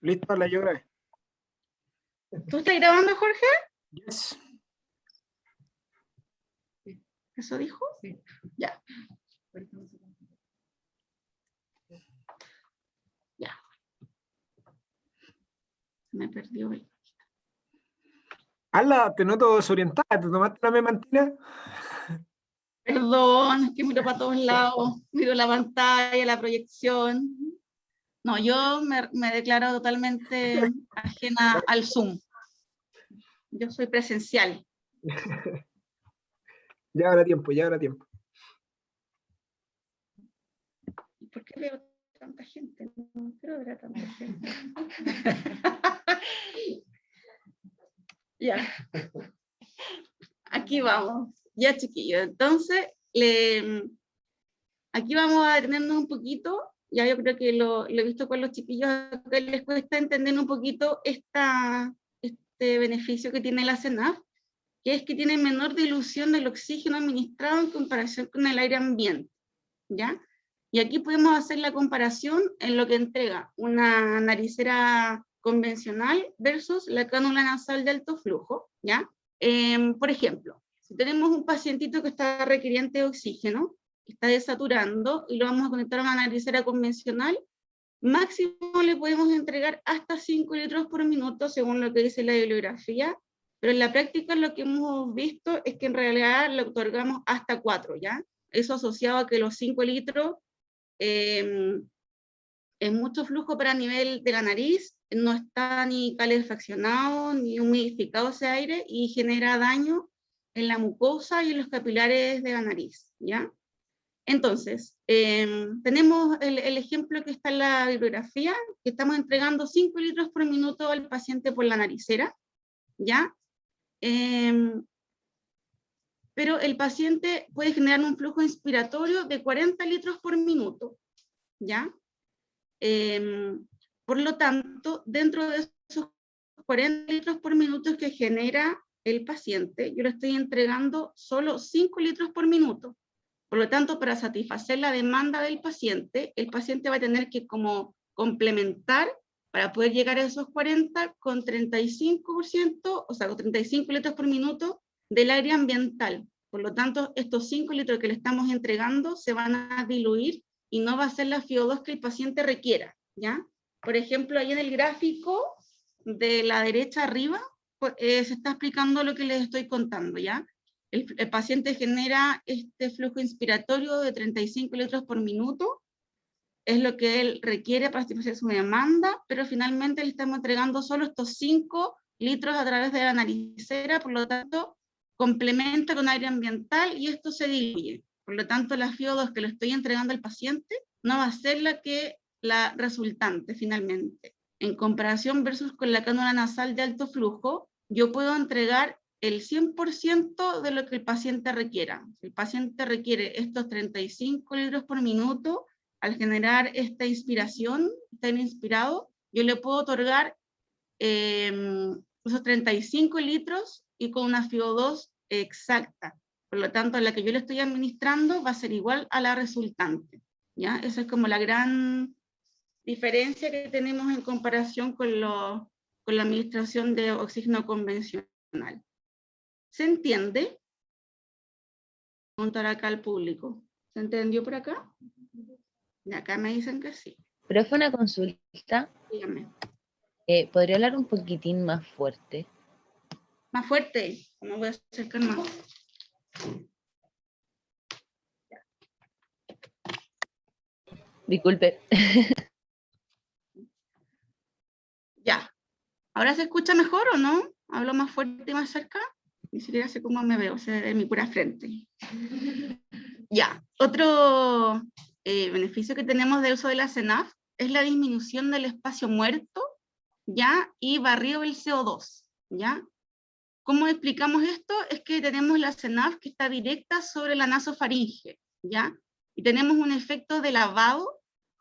Listo, la yo grabé. ¿Tú estás grabando, Jorge? Yes. ¿Eso dijo? Sí. Ya. Ya. Me perdió el... Ala, te noto desorientada, ¿te tomaste una memantina? Perdón, es que miro para todos lados, miro la pantalla, la proyección. No, yo me declaro totalmente ajena al Zoom. Yo soy presencial. Ya habrá tiempo, ya habrá tiempo. ¿Por qué veo tanta gente? No quiero ver a tanta gente. Ya. Aquí vamos. Ya, chiquillos. Entonces, aquí vamos a detenernos un poquito. Ya yo creo que lo he visto con los chiquillos, que les cuesta entender un poquito este beneficio que tiene la CENAF, que es que tiene menor dilución del oxígeno administrado en comparación con el aire ambiente, ¿ya? Y aquí podemos hacer la comparación en lo que entrega una naricera convencional versus la cánula nasal de alto flujo, ¿ya? Por ejemplo, si tenemos un pacientito que está requiriente de oxígeno, que está desaturando, y lo vamos a conectar a una naricera convencional, máximo le podemos entregar hasta 5 litros por minuto, según lo que dice la bibliografía, pero en la práctica lo que hemos visto es que en realidad le otorgamos hasta 4, ¿ya? Eso asociado a que los 5 litros es mucho flujo para nivel de la nariz, no está ni calefaccionado ni humidificado ese aire y genera daño en la mucosa y en los capilares de la nariz, ¿ya? Entonces, tenemos el ejemplo que está en la bibliografía, que estamos entregando 5 litros por minuto al paciente por la naricera, ¿ya? Pero el paciente puede generar un flujo inspiratorio de 40 litros por minuto, ¿ya? Por lo tanto, dentro de esos 40 litros por minuto que genera el paciente, yo le estoy entregando solo 5 litros por minuto. Por lo tanto, para satisfacer la demanda del paciente, el paciente va a tener que como complementar para poder llegar a esos 40 con 35%, o sea, con 35 litros por minuto del aire ambiental. Por lo tanto, estos 5 litros que le estamos entregando se van a diluir y no va a ser la FiO2 que el paciente requiera, ¿ya? Por ejemplo, ahí en el gráfico de la derecha arriba, pues, se está explicando lo que les estoy contando, ¿ya? El paciente genera este flujo inspiratorio de 35 litros por minuto, es lo que él requiere para satisfacer su demanda, pero finalmente le estamos entregando solo estos 5 litros a través de la naricera, por lo tanto, complementa con aire ambiental y esto se diluye. Por lo tanto, la FiO2 que le estoy entregando al paciente no va a ser la resultante finalmente. En comparación versus con la cánula nasal de alto flujo, yo puedo entregar el 100% de lo que el paciente requiera. Si el paciente requiere estos 35 litros por minuto, al generar esta inspiración, estar inspirado, yo le puedo otorgar esos 35 litros y con una FiO2 exacta. Por lo tanto, la que yo le estoy administrando va a ser igual a la resultante, ¿ya? Esa es como la gran diferencia que tenemos en comparación con la administración de oxígeno convencional. ¿Se entiende? Preguntar acá al público. ¿Se entendió por acá? Y acá me dicen que sí. Profe, una consulta. Dígame. ¿Podría hablar un poquitín más fuerte? Más fuerte. ¿Cómo voy a acercar más? Disculpe. Ya. ¿Ahora se escucha mejor o no? ¿Hablo más fuerte y más cerca? Ni siquiera sé cómo me veo, o sea, de mi pura frente. Ya. Otro beneficio que tenemos de uso de la CENAF es la disminución del espacio muerto, ¿ya? Y barrido del CO2, ¿ya? ¿Cómo explicamos esto? Es que tenemos la CENAF que está directa sobre la nasofaringe, ¿ya? Y tenemos un efecto de lavado.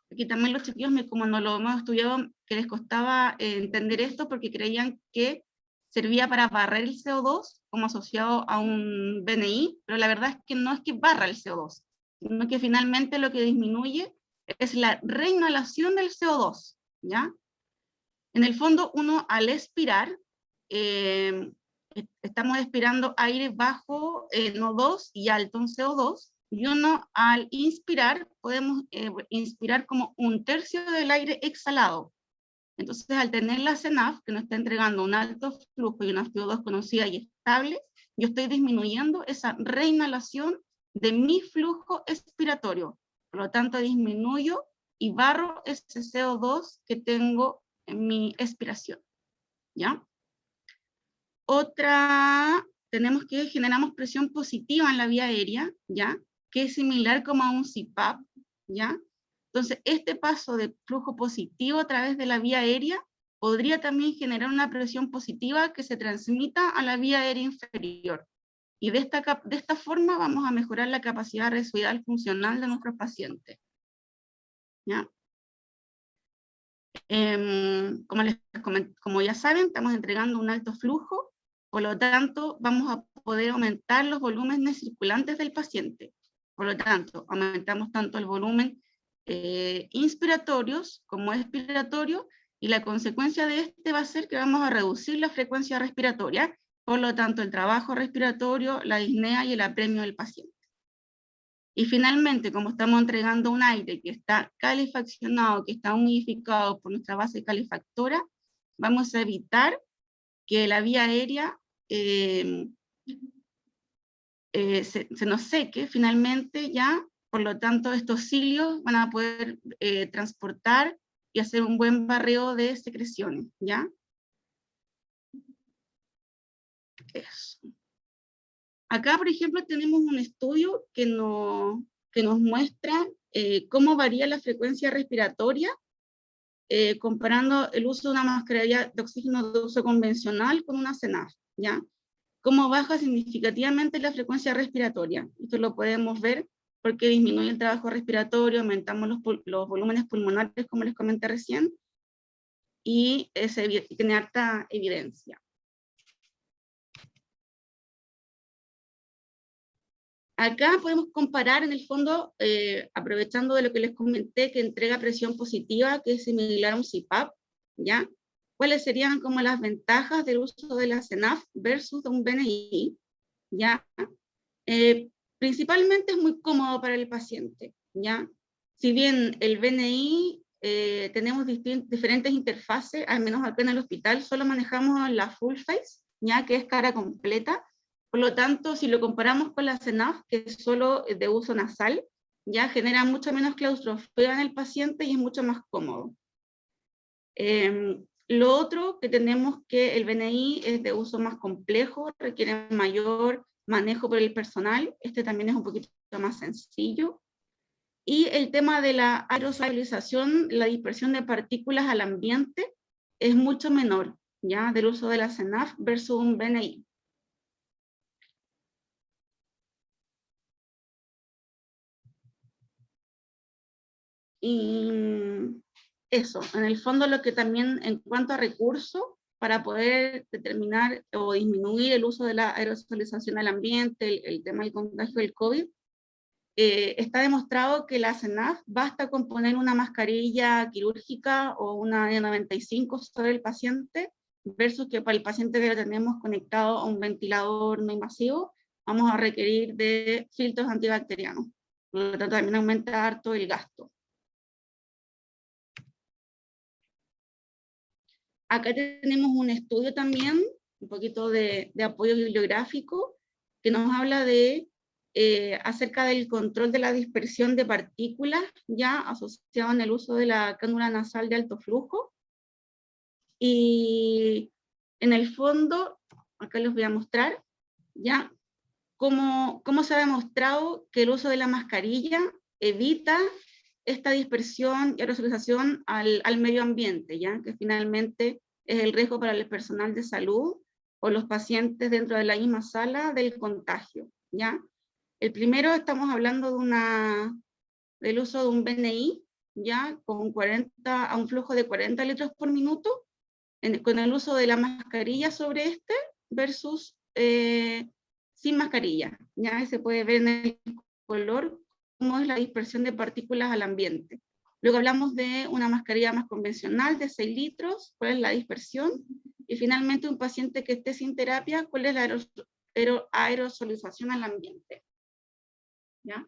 Aquí también los chiquillos, como no lo hemos estudiado, que les costaba entender esto porque creían que servía para barrer el CO2 como asociado a un BNI, pero la verdad es que no es que barra el CO2, sino que finalmente lo que disminuye es la reinhalación del CO2, ¿ya? En el fondo, uno al expirar, estamos expirando aire bajo en O2 y alto en CO2, y uno al inspirar, podemos inspirar como 1/3 del aire exhalado. Entonces, al tener la CENAF, que nos está entregando un alto flujo y una CO2 conocida y estable, yo estoy disminuyendo esa reinhalación de mi flujo expiratorio. Por lo tanto, disminuyo y barro ese CO2 que tengo en mi expiración, ¿ya? Otra, tenemos que generamos presión positiva en la vía aérea, ¿ya? Que es similar como a un CPAP, ¿ya? Entonces, este paso de flujo positivo a través de la vía aérea podría también generar una presión positiva que se transmita a la vía aérea inferior. Y de esta forma vamos a mejorar la capacidad residual funcional de nuestros pacientes, ¿ya? Como ya saben, estamos entregando un alto flujo, por lo tanto, vamos a poder aumentar los volúmenes circulantes del paciente. Por lo tanto, aumentamos tanto el volumen inspiratorios como expiratorio, y la consecuencia de este va a ser que vamos a reducir la frecuencia respiratoria, por lo tanto, el trabajo respiratorio, la disnea y el apremio del paciente. Y finalmente, como estamos entregando un aire que está calefaccionado, que está humidificado por nuestra base calefactora, vamos a evitar que la vía aérea se nos seque finalmente ya. Por lo tanto, estos cilios van a poder transportar y hacer un buen barreo de secreciones, ¿ya? Eso. Acá, por ejemplo, tenemos un estudio que nos muestra cómo varía la frecuencia respiratoria comparando el uso de una mascarilla de oxígeno de uso convencional con una CENAF, ¿ya? Cómo baja significativamente la frecuencia respiratoria. Esto lo podemos ver porque disminuye el trabajo respiratorio, aumentamos los volúmenes pulmonares, como les comenté recién, y tiene harta evidencia. Acá podemos comparar en el fondo, aprovechando de lo que les comenté, que entrega presión positiva, que es similar a un CPAP, ¿ya? ¿Cuáles serían como las ventajas del uso de la CENAF versus de un BNI? ¿Ya? Principalmente es muy cómodo para el paciente, ¿ya? Si bien el BNI tenemos diferentes interfaces, al menos acá en el hospital solo manejamos la full face, ¿ya? Que es cara completa. Por lo tanto, si lo comparamos con la CENAF, que es solo de uso nasal, ya genera mucho menos claustrofobia en el paciente y es mucho más cómodo. Lo otro que tenemos que el BNI es de uso más complejo, requiere mayor manejo por el personal, este también es un poquito más sencillo. Y el tema de la aerosolización, la dispersión de partículas al ambiente, es mucho menor, ¿ya? Del uso de la CENAF versus un BNI. Y eso, en el fondo lo que también en cuanto a recursos, para poder determinar o disminuir el uso de la aerosolización al ambiente, el tema del contagio del COVID, está demostrado que la CENAF basta con poner una mascarilla quirúrgica o una N95 sobre el paciente, versus que para el paciente que lo tenemos conectado a un ventilador no invasivo, vamos a requerir de filtros antibacterianos. Por lo tanto, también aumenta harto el gasto. Acá tenemos un estudio también, un poquito de apoyo bibliográfico, que nos habla de acerca del control de la dispersión de partículas, ya asociado en el uso de la cánula nasal de alto flujo. Y en el fondo, acá les voy a mostrar, ya cómo se ha demostrado que el uso de la mascarilla evita esta dispersión y aerosolización al medio ambiente, ¿ya? Que finalmente es el riesgo para el personal de salud o los pacientes dentro de la misma sala del contagio, ¿ya? El primero, estamos hablando del uso de un BNI, ¿ya? Con a un flujo de 40 litros por minuto, con el uso de la mascarilla sobre este, versus sin mascarilla, ¿ya? Se puede ver en el color cómo es la dispersión de partículas al ambiente. Luego hablamos de una mascarilla más convencional de 6 litros, cuál es la dispersión, y finalmente un paciente que esté sin terapia, cuál es la aerosolización al ambiente. ¿Ya?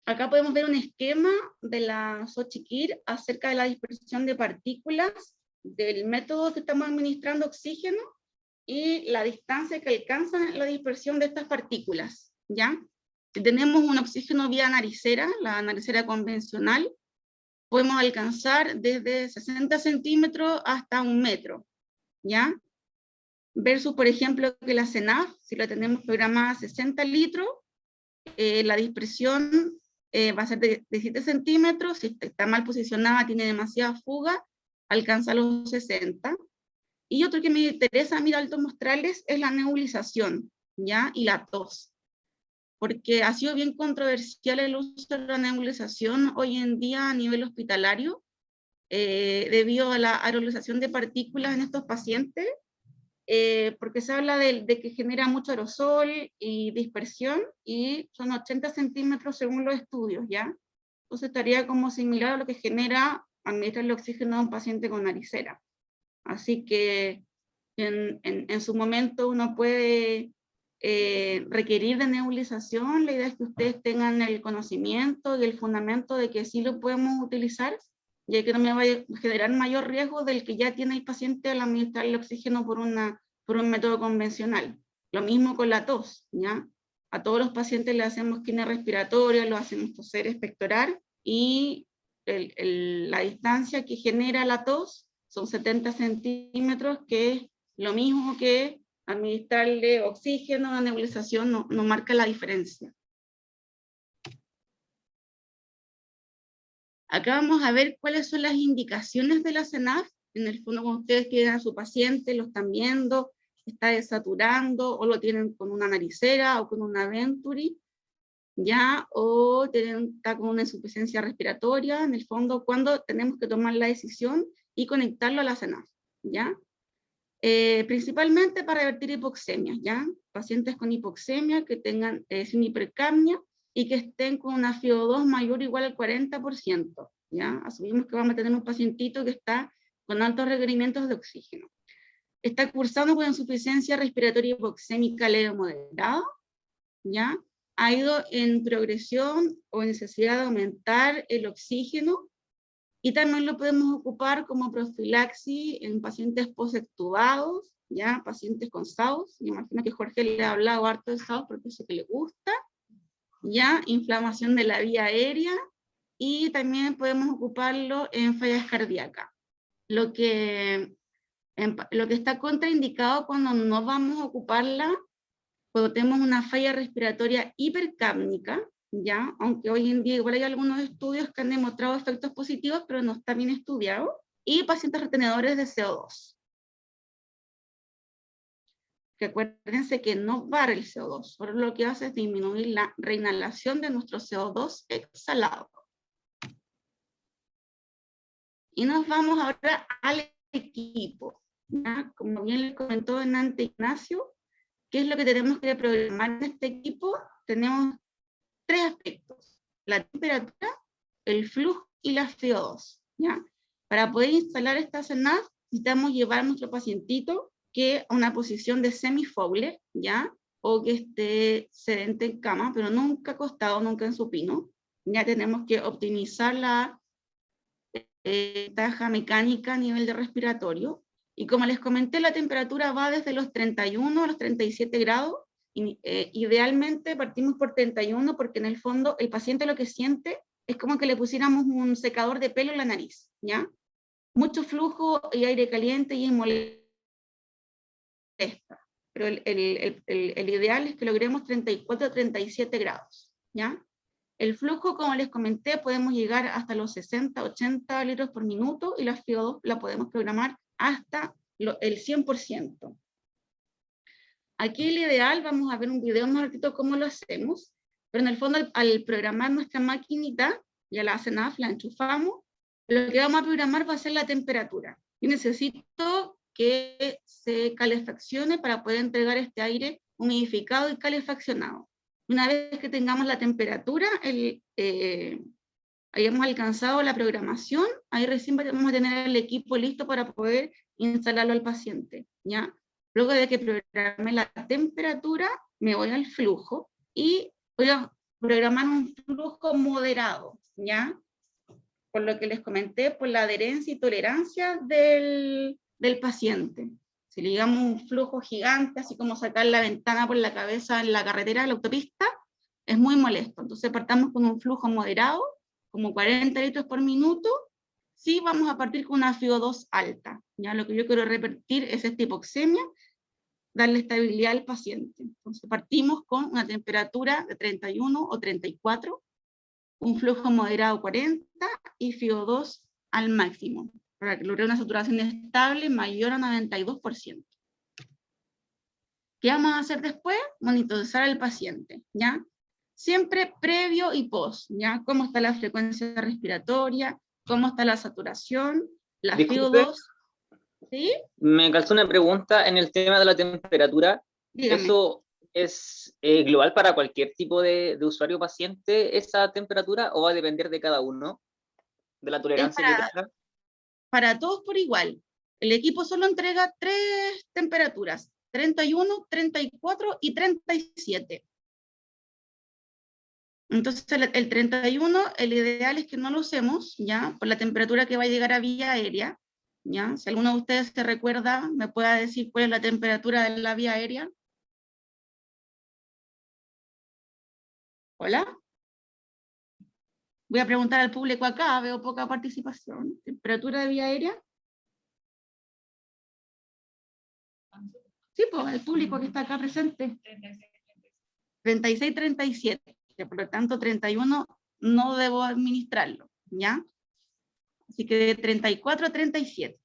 Acá podemos ver un esquema de la Xochitl acerca de la dispersión de partículas del método que estamos administrando oxígeno y la distancia que alcanza la dispersión de estas partículas, ¿ya? Si tenemos un oxígeno vía naricera, la naricera convencional, podemos alcanzar desde 60 centímetros hasta 1 metro, ¿ya? Versus, por ejemplo, que la CENAF, si la tenemos programada a 60 litros, la dispersión va a ser de 7 centímetros, si está mal posicionada, tiene demasiada fuga, alcanza los 60. Y otro que me interesa a mí de altos mostrales es la nebulización, ¿ya? Y la tos. Porque ha sido bien controversial el uso de la nebulización hoy en día a nivel hospitalario, debido a la aerolización de partículas en estos pacientes, porque se habla de que genera mucho aerosol y dispersión, y son 80 centímetros según los estudios, ¿ya? Entonces estaría como similar a lo que genera administrar el oxígeno a un paciente con naricera. Así que en su momento uno puede requerir de nebulización. La idea es que ustedes tengan el conocimiento y el fundamento de que sí lo podemos utilizar, ya que no me vaya a generar mayor riesgo del que ya tiene el paciente al administrar el oxígeno por un método convencional. Lo mismo con la tos, ¿ya? A todos los pacientes le hacemos quimio respiratoria, lo hacemos toser, expectorar, y la distancia que genera la tos son 70 centímetros, que es lo mismo que administrarle oxígeno, la nebulización no marca la diferencia. Acá vamos a ver cuáles son las indicaciones de la CENAF. En el fondo, cuando ustedes tienen a su paciente, lo están viendo, está desaturando, o lo tienen con una naricera o con una Venturi, ¿ya? O está con una insuficiencia respiratoria, en el fondo, cuando tenemos que tomar la decisión y conectarlo a la CENAF, ¿ya? Principalmente para revertir hipoxemias, ¿ya? Pacientes con hipoxemia que tengan sin hipercapnia y que estén con una FiO2 mayor o igual al 40%, ¿ya? Asumimos que vamos a tener un pacientito que está con altos requerimientos de oxígeno. Está cursando con insuficiencia respiratoria hipoxémica leve o moderada, ¿ya? Ha ido en progresión o necesidad de aumentar el oxígeno, y también lo podemos ocupar como profilaxis en pacientes post-extubados, ¿ya? Pacientes con SAUS. Me imagino que Jorge le ha hablado harto de SAUS porque sé que le gusta, ¿ya? Inflamación de la vía aérea, y también podemos ocuparlo en fallas cardíacas. Lo que está contraindicado cuando no vamos a ocuparla, cuando tenemos una falla respiratoria hipercápnica, ¿ya? Aunque hoy en día igual hay algunos estudios que han demostrado efectos positivos, pero no está bien estudiado, y pacientes retenedores de CO2. Que acuérdense que no barre el CO2, solo lo que hace es disminuir la reinhalación de nuestro CO2 exhalado. Y nos vamos ahora al equipo, ¿ya? Como bien les comentó Enante Ignacio, ¿qué es lo que tenemos que programar en este equipo? Tenemos 3 aspectos: la temperatura, el flujo y la FiO2, ¿ya? Para poder instalar esta CENAF, necesitamos llevar a nuestro pacientito a una posición de semi-Fowler, ¿ya? O que esté sedente en cama, pero nunca acostado, nunca en supino. Ya tenemos que optimizar la taja mecánica a nivel de respiratorio. Y como les comenté, la temperatura va desde los 31 a los 37 grados. Idealmente partimos por 31, porque en el fondo el paciente lo que siente es como que le pusiéramos un secador de pelo en la nariz, ¿ya? Mucho flujo y aire caliente y molesta. Pero el ideal es que logremos 34 a 37 grados, ¿ya? El flujo, como les comenté, podemos llegar hasta los 60, 80 litros por minuto, y la FiO2 la podemos programar hasta el 100%. Aquí el ideal, vamos a ver un video más ratito cómo lo hacemos, pero en el fondo al programar nuestra maquinita, ya la CENAF, la enchufamos, lo que vamos a programar va a ser la temperatura. Yo necesito que se calefaccione para poder entregar este aire humidificado y calefaccionado. Una vez que tengamos la temperatura, hayamos alcanzado la programación, ahí recién vamos a tener el equipo listo para poder instalarlo al paciente, ¿ya? Luego de que programe la temperatura, me voy al flujo y voy a programar un flujo moderado, ¿ya? Por lo que les comenté, por la adherencia y tolerancia del paciente. Si le digamos un flujo gigante, así como sacar la ventana por la cabeza en la carretera, en la autopista, es muy molesto. Entonces partamos con un flujo moderado, como 40 litros por minuto, sí vamos a partir con una FiO2 alta. ¿Ya? Lo que yo quiero revertir es esta hipoxemia, darle estabilidad al paciente. Entonces partimos con una temperatura de 31 o 34, un flujo moderado 40 y FiO2 al máximo, para que logre una saturación estable mayor a 92%. ¿Qué vamos a hacer después? Monitorizar al paciente, ¿ya? Siempre previo y post, ¿ya? Cómo está la frecuencia respiratoria, cómo está la saturación, la Disculpe, FiO2, ¿sí? me calzó una pregunta en el tema de la temperatura. Dígame. ¿Eso es global para cualquier tipo de usuario paciente, esa temperatura, o va a depender de cada uno, de la tolerancia que tenga? Para todos por igual. El equipo solo entrega 3 temperaturas, 31, 34 y 37. Entonces el 31, el ideal es que no lo usemos, ¿ya? Por la temperatura que va a llegar a vía aérea, ¿ya? Si alguno de ustedes se recuerda, me pueda decir cuál es la temperatura de la vía aérea. ¿Hola? Voy a preguntar al público acá, veo poca participación. ¿Temperatura de vía aérea? Sí, pues el público que está acá presente. 36, 37. Por lo tanto, 31 no debo administrarlo, ¿ya? Así que de 34 a 37.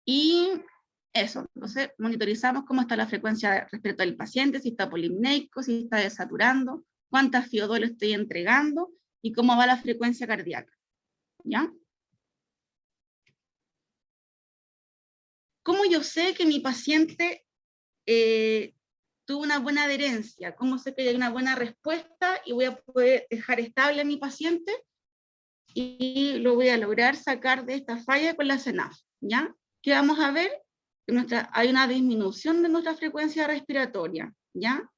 Y eso, entonces monitorizamos cómo está la frecuencia respecto del paciente, si está polimneico, si está desaturando, cuántas FiO2 le estoy entregando y cómo va la frecuencia cardíaca, ¿ya? ¿Cómo yo sé que mi paciente tuvo una buena adherencia? ¿Cómo sé que hay una buena respuesta y voy a poder dejar estable a mi paciente y lo voy a lograr sacar de esta falla con la CENAF, ¿ya? ¿Qué vamos a ver? Que hay una disminución de nuestra frecuencia respiratoria, ¿ya?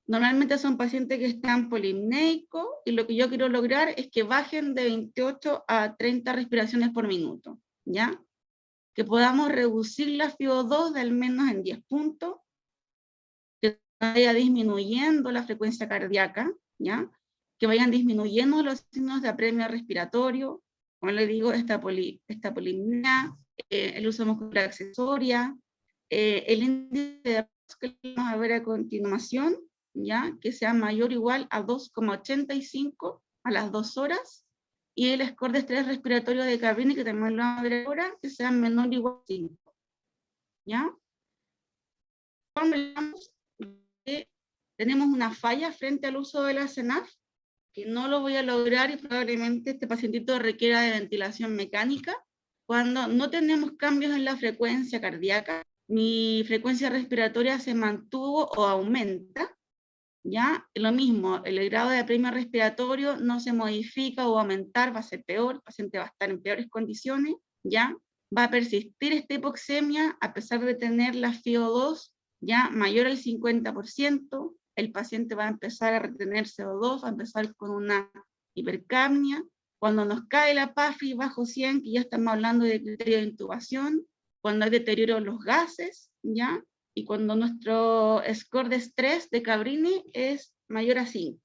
Normalmente son pacientes que están polimneicos y lo que yo quiero lograr es que bajen de 28 a 30 respiraciones por minuto, ¿ya? Que podamos reducir la FiO2 de al menos en 10 puntos, que vaya disminuyendo la frecuencia cardíaca, ¿ya? Que vayan disminuyendo los signos de apremio respiratorio, como les digo, esta polimnia, el uso muscular accesoria, el índice de que vamos a ver a continuación, ¿ya? Que sea mayor o igual a 2,85 a las 2 horas, y el score de estrés respiratorio de Cabrini, que también lo vamos a ver ahora, que sea menor o igual a 5, ¿ya? Tenemos una falla frente al uso de la CENAF, que no lo voy a lograr y probablemente este pacientito requiera de ventilación mecánica. Cuando no tenemos cambios en la frecuencia cardíaca, mi frecuencia respiratoria se mantuvo o aumenta, ¿ya? Lo mismo, el grado de apremio respiratorio no se modifica o aumentar, va a ser peor, el paciente va a estar en peores condiciones, ¿ya? Va a persistir esta hipoxemia a pesar de tener la FiO2 ya mayor al 50%, el paciente va a empezar a retener CO2, va a empezar con una hipercapnia. Cuando nos cae la PAFI bajo 100, que ya estamos hablando de criterio de intubación, cuando hay deterioro de los gases, ¿ya? Y cuando nuestro score de estrés de Cabrini es mayor a 5.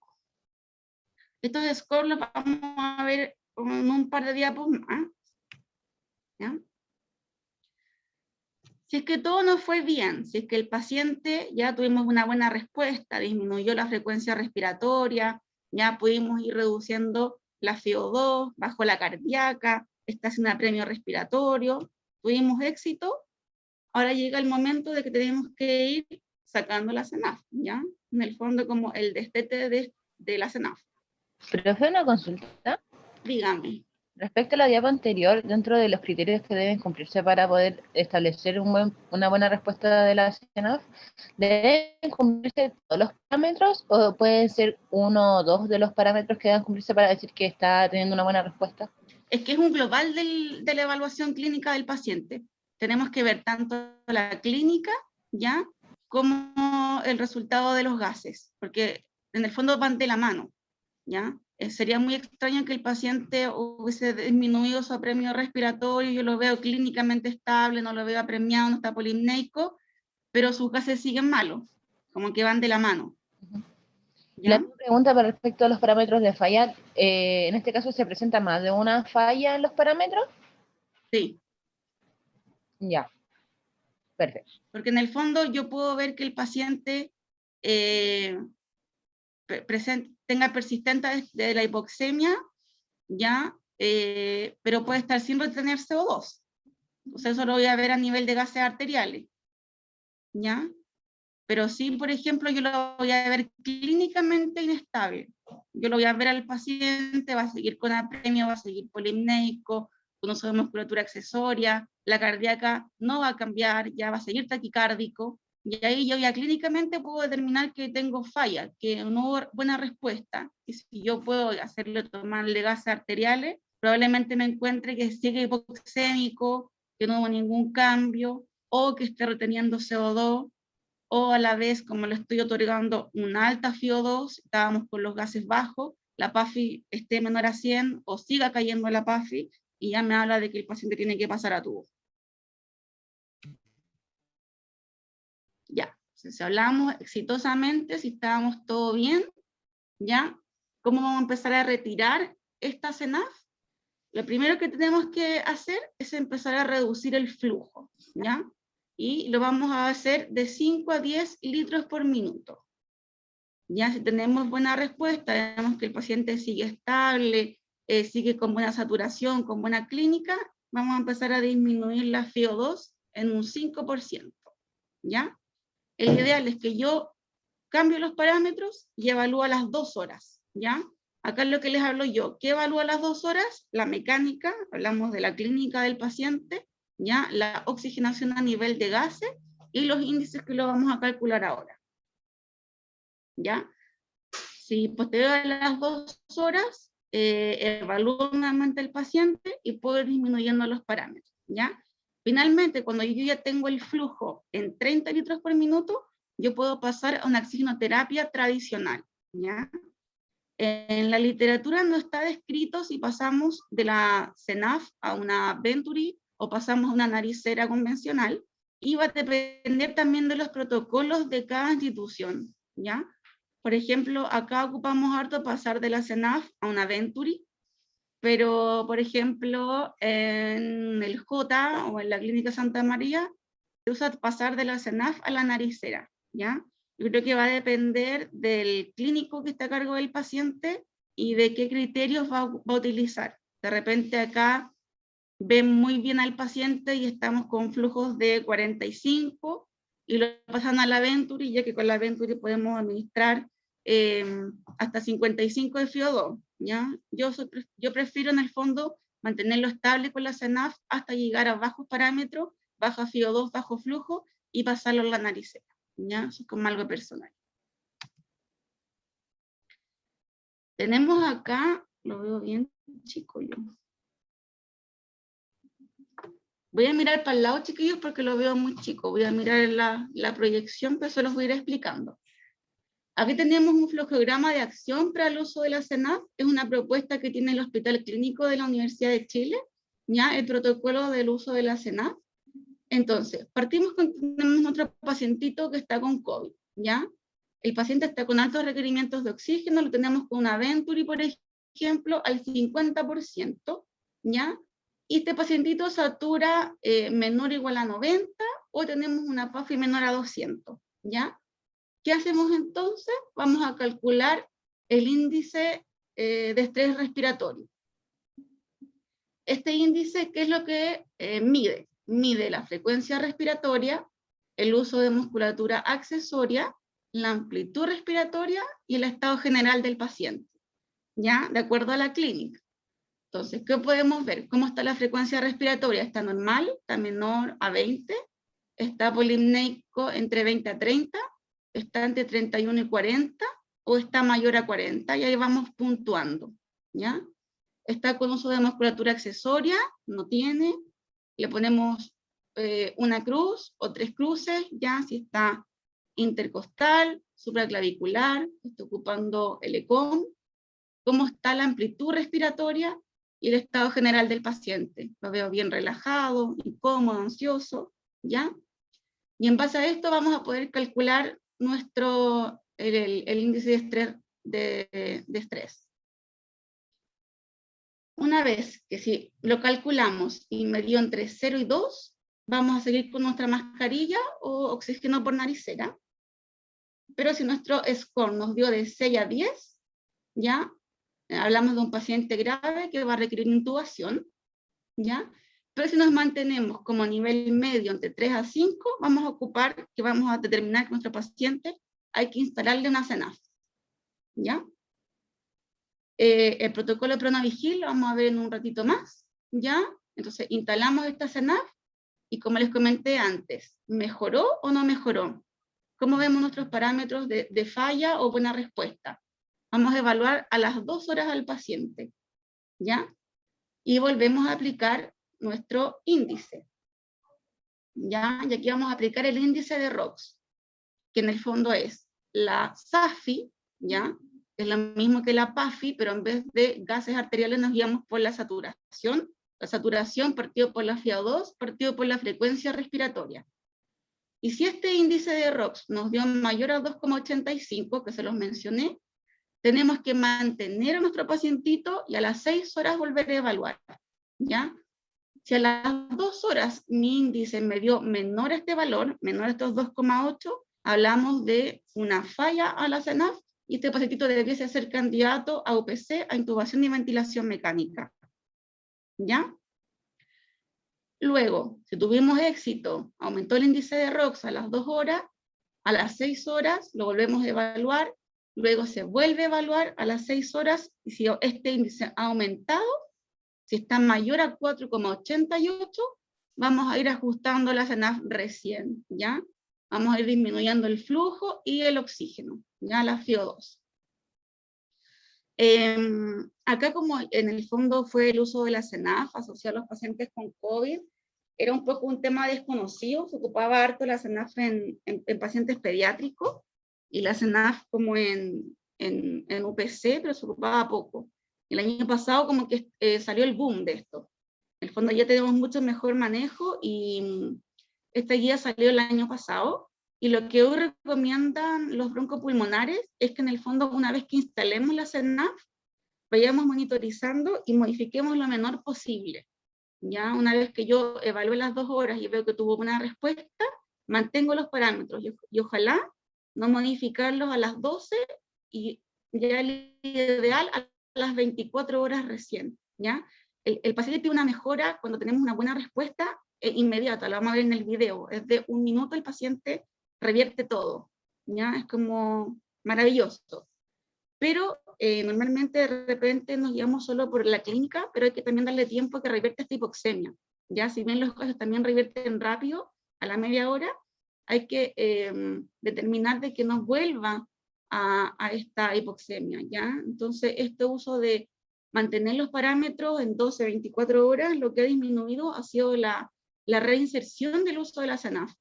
Estos scores los vamos a ver en un par de diapos más, ¿ya? Si es que todo nos fue bien, si es que el paciente ya tuvimos una buena respuesta, disminuyó la frecuencia respiratoria, ya pudimos ir reduciendo la FiO2, bajó la cardíaca, está haciendo un apremio respiratorio, tuvimos éxito, ahora llega el momento de que tenemos que ir sacando la CENAF, ¿ya? En el fondo como el destete de la CENAF. ¿Profe, una consulta? Dígame. Respecto a la diapo anterior, dentro de los criterios que deben cumplirse para poder establecer una buena respuesta de la CENAF, ¿deben cumplirse todos los parámetros o pueden ser uno o dos de los parámetros que deben cumplirse para decir que está teniendo una buena respuesta? Es que es un global de la evaluación clínica del paciente. Tenemos que ver tanto la clínica, ¿ya?, como el resultado de los gases, porque en el fondo van de la mano, ¿ya? Sería muy extraño que el paciente hubiese disminuido su apremio respiratorio, yo lo veo clínicamente estable, no lo veo apremiado, no está polimneico, pero sus gases siguen malos, como que van de la mano. ¿Ya? La pregunta para respecto a los parámetros de falla, en este caso ¿se presenta más de una falla en los parámetros? Sí. Ya, perfecto. Porque en el fondo yo puedo ver que el paciente tenga persistente de la hipoxemia, ¿ya? Pero puede estar sin retener CO2. Entonces eso lo voy a ver a nivel de gases arteriales, ¿ya? Pero sí, por ejemplo, yo lo voy a ver clínicamente inestable. Yo lo voy a ver al paciente, va a seguir con apremio, va a seguir polimneico, con uso de musculatura accesoria, la cardíaca no va a cambiar, ya va a seguir taquicárdico, y ahí yo ya clínicamente puedo determinar que tengo falla, que no hubo buena respuesta, y si yo puedo hacerle tomarle gases arteriales, probablemente me encuentre que sigue hipoxémico, que no hubo ningún cambio, o que esté reteniendo CO2, o a la vez, como le estoy otorgando una alta FiO2, estábamos con los gases bajos, la PAFI esté menor a 100 o siga cayendo la PAFI, y ya me habla de que el paciente tiene que pasar a tubo. Ya, si hablamos exitosamente, si estábamos todo bien, ¿ya? ¿Cómo vamos a empezar a retirar esta CENAF? Lo primero que tenemos que hacer es empezar a reducir el flujo, ¿ya? Y lo vamos a hacer de 5 a 10 litros por minuto. Ya si tenemos buena respuesta, vemos que el paciente sigue estable, sigue con buena saturación, con buena clínica, vamos a empezar a disminuir la FiO2 en un 5%, ¿ya? El ideal es que yo cambio los parámetros y evalúo a las 2 horas, ¿ya? Acá es lo que les hablo yo. ¿Qué evalúa a las 2 horas? La mecánica, hablamos de la clínica del paciente, ¿ya? La oxigenación a nivel de gases y los índices que lo vamos a calcular ahora, ¿ya? Si posterior a las 2 horas, evalúo nuevamente el paciente y puedo ir disminuyendo los parámetros, ¿ya? Finalmente, cuando yo ya tengo el flujo en 30 litros por minuto, yo puedo pasar a una oxigenoterapia tradicional, ¿ya? En la literatura no está descrito si pasamos de la CENAF a una Venturi o pasamos a una naricera convencional, y va a depender también de los protocolos de cada institución, ¿ya? Por ejemplo, acá ocupamos harto pasar de la CENAF a una Venturi, pero por ejemplo en el J o en la Clínica Santa María se usa pasar de la CENAF a la naricera, ¿ya? Yo creo que va a depender del clínico que está a cargo del paciente y de qué criterios va a utilizar. De repente acá ven muy bien al paciente y estamos con flujos de 45 y lo pasan a la Venturi, ya que con la Venturi podemos administrar hasta 55 de FiO2, ¿ya? Yo prefiero en el fondo mantenerlo estable con la CENAF hasta llegar a bajos parámetros, baja FiO2, bajo flujo, y pasarlo a la naricera, ¿ya? Eso es como algo personal. Tenemos acá, lo veo bien chico yo. Voy a mirar para el lado, chiquillos, porque lo veo muy chico. Voy a mirar la proyección, pero se los voy a ir explicando. Aquí tenemos un flujograma de acción para el uso de la CENAF. Es una propuesta que tiene el Hospital Clínico de la Universidad de Chile, ¿ya? El protocolo del uso de la CENAF. Entonces, partimos con, tenemos otro pacientito que está con COVID, ¿ya? El paciente está con altos requerimientos de oxígeno, lo tenemos con una Venturi, por ejemplo, al 50%, ¿ya? Y este pacientito satura menor o igual a 90, o tenemos una PAFI menor a 200, ¿ya? ¿Qué hacemos entonces? Vamos a calcular el índice de estrés respiratorio. Este índice, ¿qué es lo que mide? Mide la frecuencia respiratoria, el uso de musculatura accesoria, la amplitud respiratoria y el estado general del paciente, ¿ya? De acuerdo a la clínica. Entonces, ¿qué podemos ver? ¿Cómo está la frecuencia respiratoria? Está normal, está menor a 20, está polimneico entre 20 a 30, está entre 31 y 40, o está mayor a 40, y ahí vamos puntuando, ¿ya? Está con uso de musculatura accesoria, no tiene, le ponemos una cruz o 3 cruces, ya, si está intercostal, supraclavicular, está ocupando el ECOM, cómo está la amplitud respiratoria y el estado general del paciente. Lo veo bien relajado, incómodo, ansioso, ¿ya? Y en base a esto vamos a poder calcular el índice de estrés. Una vez que si lo calculamos y me dio entre 0 y 2, vamos a seguir con nuestra mascarilla o oxígeno por naricera. Pero si nuestro score nos dio de 6 a 10, ya hablamos de un paciente grave que va a requerir intubación, ¿ya? Pero si nos mantenemos como nivel medio entre 3 a 5, vamos a determinar que nuestro paciente hay que instalarle una CENAF, ¿ya? El protocolo Pronavigil lo vamos a ver en un ratito más, ¿ya? Entonces instalamos esta CENAF y como les comenté antes, ¿mejoró o no mejoró? ¿Cómo vemos nuestros parámetros de falla o buena respuesta? Vamos a evaluar a las 2 horas al paciente, ¿ya? Y volvemos a aplicar nuestro índice, ¿ya? Y aquí vamos a aplicar el índice de ROX, que en el fondo es la SAFI, ¿ya? Es lo mismo que la PAFI, pero en vez de gases arteriales nos guiamos por la saturación partido por la FiO2, partido por la frecuencia respiratoria. Y si este índice de ROX nos dio mayor a 2,85, que se los mencioné, tenemos que mantener a nuestro pacientito y a las 6 horas volver a evaluar, ¿ya? Si a las 2 horas mi índice me dio menor a este valor, menor a estos 2,8, hablamos de una falla a la CENAF y este pacientito debiese ser candidato a UPC, a intubación y ventilación mecánica, ¿ya? Luego, si tuvimos éxito, aumentó el índice de ROX a las 2 horas, a las 6 horas lo volvemos a evaluar, luego se vuelve a evaluar a las 6 horas, y si este índice ha aumentado, si está mayor a 4,88, vamos a ir ajustando la CENAF recién, ¿ya? Vamos a ir disminuyendo el flujo y el oxígeno, ¿ya? La FiO2. Acá como en el fondo fue el uso de la CENAF asociado a los pacientes con COVID, era un poco un tema desconocido, se ocupaba harto la CENAF en pacientes pediátricos, y la CENAF como en UPC, pero se ocupaba poco. El año pasado como que salió el boom de esto. En el fondo ya tenemos mucho mejor manejo, y esta guía salió el año pasado, y lo que hoy recomiendan los broncopulmonares es que en el fondo una vez que instalemos la CENAF, vayamos monitorizando y modifiquemos lo menor posible. Ya una vez que yo evalúe las 2 horas y veo que tuvo una respuesta, mantengo los parámetros y ojalá no modificarlos a las 12 y ya el ideal a las 24 horas recién, ¿ya? El paciente tiene una mejora cuando tenemos una buena respuesta inmediata, lo vamos a ver en el video, es de 1 minuto el paciente revierte todo, ¿ya? Es como maravilloso. Pero normalmente de repente nos guiamos solo por la clínica, pero hay que también darle tiempo a que revierta esta hipoxemia, ¿ya? Si bien los casos también revierten rápido, a la media hora, hay que determinar de que no vuelva a esta hipoxemia, ¿ya? Entonces, este uso de mantener los parámetros en 12, 24 horas, lo que ha disminuido ha sido la reinserción del uso de la CENAF.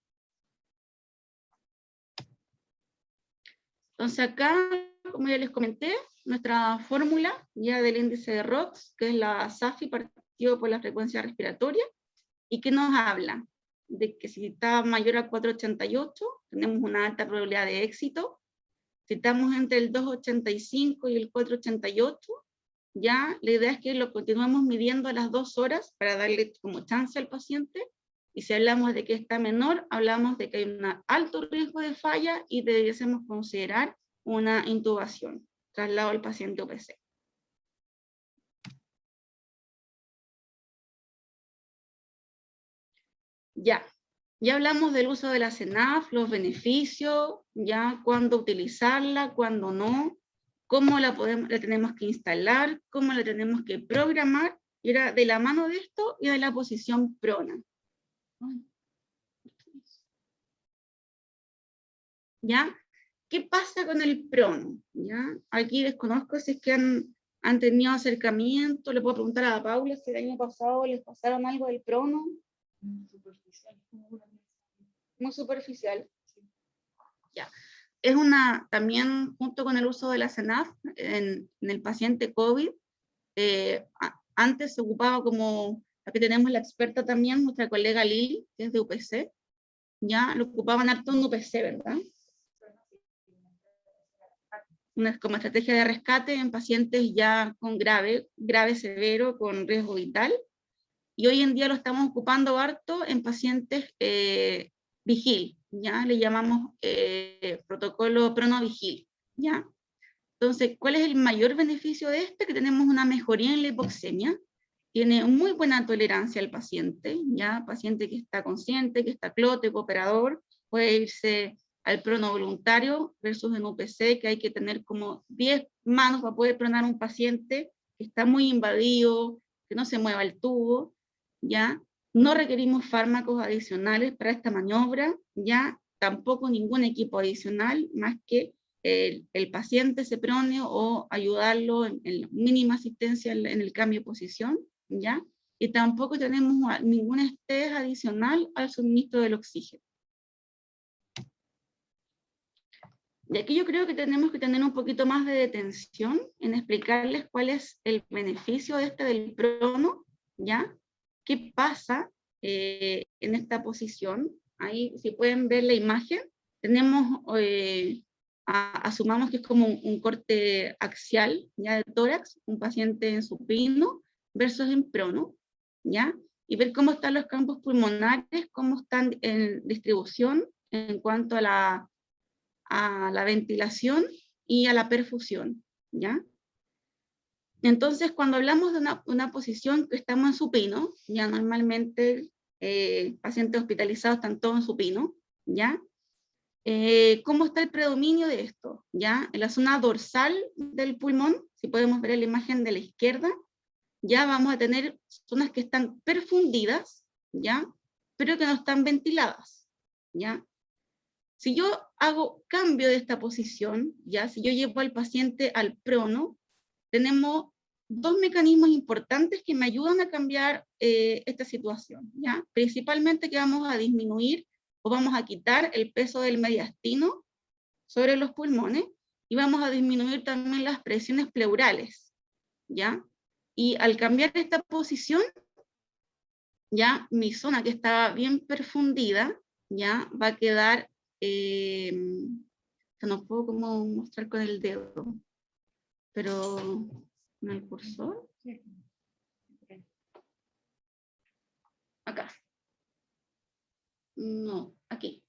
Entonces acá, como ya les comenté, nuestra fórmula ya del índice de ROX, que es la SAFI partido por la frecuencia respiratoria, y que nos habla de que si está mayor a 4,88, tenemos una alta probabilidad de éxito. Si estamos entre el 2,85 y el 4,88, ya la idea es que lo continuemos midiendo a las 2 horas para darle como chance al paciente. Y si hablamos de que está menor, hablamos de que hay un alto riesgo de falla y debiésemos considerar una intubación, traslado al paciente UPC. Ya hablamos del uso de la CENAF, los beneficios, ya cuándo utilizarla, cuándo no. cómo la tenemos que instalar, cómo la tenemos que programar, y era de la mano de esto y de la posición prona. ¿Ya? ¿Qué pasa con el prono? ¿Ya? Aquí desconozco si es que han tenido acercamiento, le puedo preguntar a Paula si el año pasado les pasaron algo del prono. Muy superficial. Ya. Es también junto con el uso de la CENAF en el paciente COVID, antes se ocupaba como, aquí tenemos la experta también, nuestra colega Lili, que es de UPC, ya lo ocupaban harto en UPC, ¿verdad? Como estrategia de rescate en pacientes ya con grave severo, con riesgo vital, y hoy en día lo estamos ocupando harto en pacientes vigil, ¿ya? Le llamamos protocolo prono-vigil, ¿ya? Entonces, ¿cuál es el mayor beneficio de este? Que tenemos una mejoría en la hipoxemia, tiene muy buena tolerancia al paciente, ¿ya? Paciente que está consciente, que está clote, cooperador, puede irse al prono voluntario versus en UPC, que hay que tener como 10 manos para poder pronar un paciente que está muy invadido, que no se mueva el tubo, ¿ya? No requerimos fármacos adicionales para esta maniobra, ¿ya? Tampoco ningún equipo adicional, más que el paciente se prone o ayudarlo en mínima asistencia en el cambio de posición, ¿ya? Y tampoco tenemos ningún estrés adicional al suministro del oxígeno. Y aquí yo creo que tenemos que tener un poquito más de detención en explicarles cuál es el beneficio del prono, ¿ya? ¿Qué pasa en esta posición? Ahí, si pueden ver la imagen, tenemos, asumamos que es como un corte axial, ¿ya? De tórax, un paciente en supino versus en prono, ¿ya? Y ver cómo están los campos pulmonares, cómo están en distribución en cuanto a la ventilación y a la perfusión, ¿ya? Entonces, cuando hablamos de una posición que estamos en supino, ya normalmente pacientes hospitalizados están todos en supino, ¿ya? ¿Cómo está el predominio de esto? ¿Ya? En la zona dorsal del pulmón, si podemos ver la imagen de la izquierda, ya vamos a tener zonas que están perfundidas, ¿ya? Pero que no están ventiladas, ¿ya? Si yo hago cambio de esta posición, ¿ya? Si yo llevo al paciente al prono, tenemos dos mecanismos importantes que me ayudan a cambiar esta situación, ¿ya? Principalmente que vamos a disminuir o vamos a quitar el peso del mediastino sobre los pulmones y vamos a disminuir también las presiones pleurales, ¿ya? Y al cambiar esta posición, ya mi zona que estaba bien perfundida, ya va a quedar, no puedo como mostrar con el dedo, pero en el cursor, acá, no, aquí,